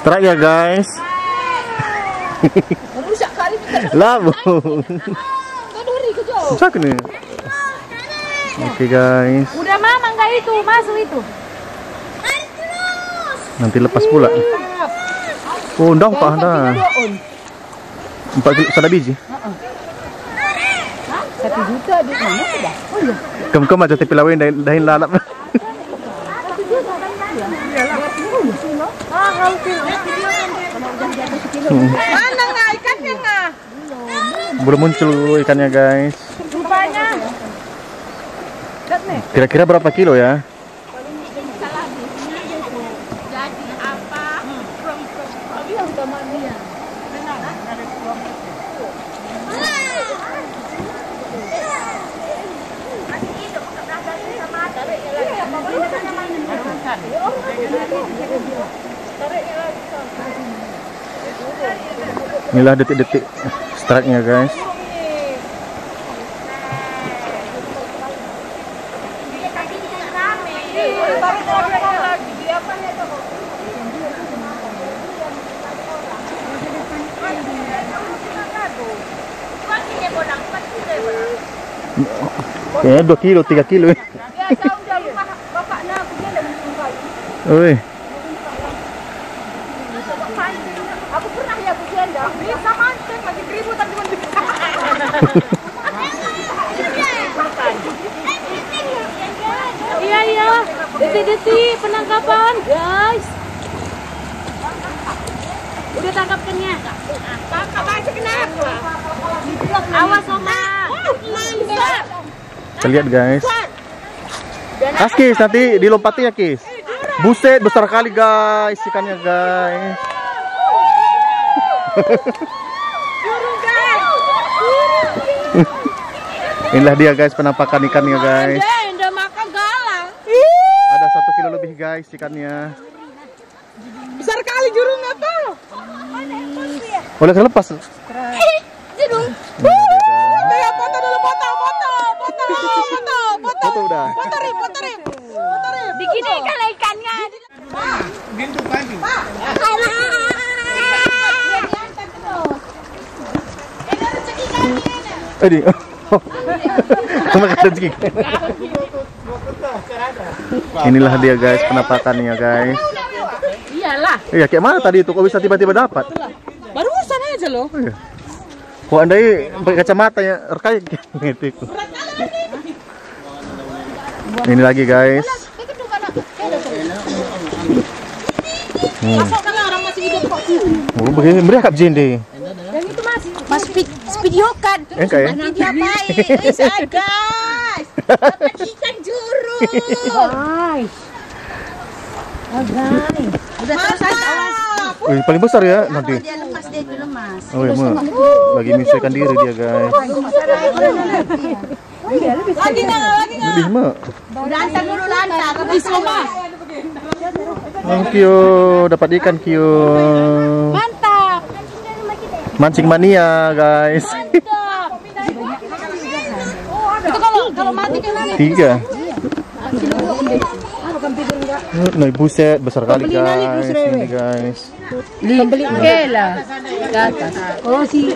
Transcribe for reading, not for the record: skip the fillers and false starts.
Strike ya guys. Labo. Cak nih. Oke guys. Udah mama enggak itu, masuk itu. Nanti lepas pula. Oh, ndang pak anda. 4 kilo sada biji. 1 juta di mana sudah? Oh iya. Kem aja tapi lawan dahin lalap. Mana nggak ikannya nggak? Belum muncul ikannya guys. Rupanya. Kira-kira berapa kilo ya? Jadi apa? Inilah detik-detik strike-nya guys. Kayaknya 2 kilo, 3 kilo. Oi. Aku pernah ya Bu Jenda. Bisa mancing lagi keributan cuma di. Iya iya. Detik-detik penangkapan, guys. Udah tangkapkannya. Tangkap aja kenapa? Awas Oma. Mantap. Kita lihat guys. Kis nanti dilompati ya Kis. Buset besar kali guys ikannya guys. Inilah dia guys penampakan ikannya guys. Ada 1 kilo lebih guys ikannya. Besar kali jurung apa? Boleh terlepas. Jurung. Foto dulu foto. Foto udah. Foto rip. Bikin ikan ikannya. Gintu pagi. Adi. Rezeki. Inilah dia guys penampakannya guys. Iyalah. Iya kayak mana tadi itu kok bisa tiba-tiba dapat? Barusan aja loh. Oh, iya. Kok andai pakai kacamata ya rekai gitu. Ini lagi guys. Orang masih hidup kok. Oh, begini mereka jende. Yang itu Mas video kan. Enggak ya? Video baik. Bisa guys. Dapat ikan jurung. Guys. Udah selesai awas. Wih, paling besar ya nanti. Dia lemas, dia itu lemas. Oh iya, lagi menyesuaikan diri dia guys. Lagi nggak? Lebih mah. Udah antar dulu lantar. Bisma. Thank you, dapat ikan Kyo. Mantap. Mancing mania guys. Mantap. Itu kalau mati kan mana? 3. Nah, buset besar kali guys. Ini guys. Beli kela. Ke atas. Oh sih.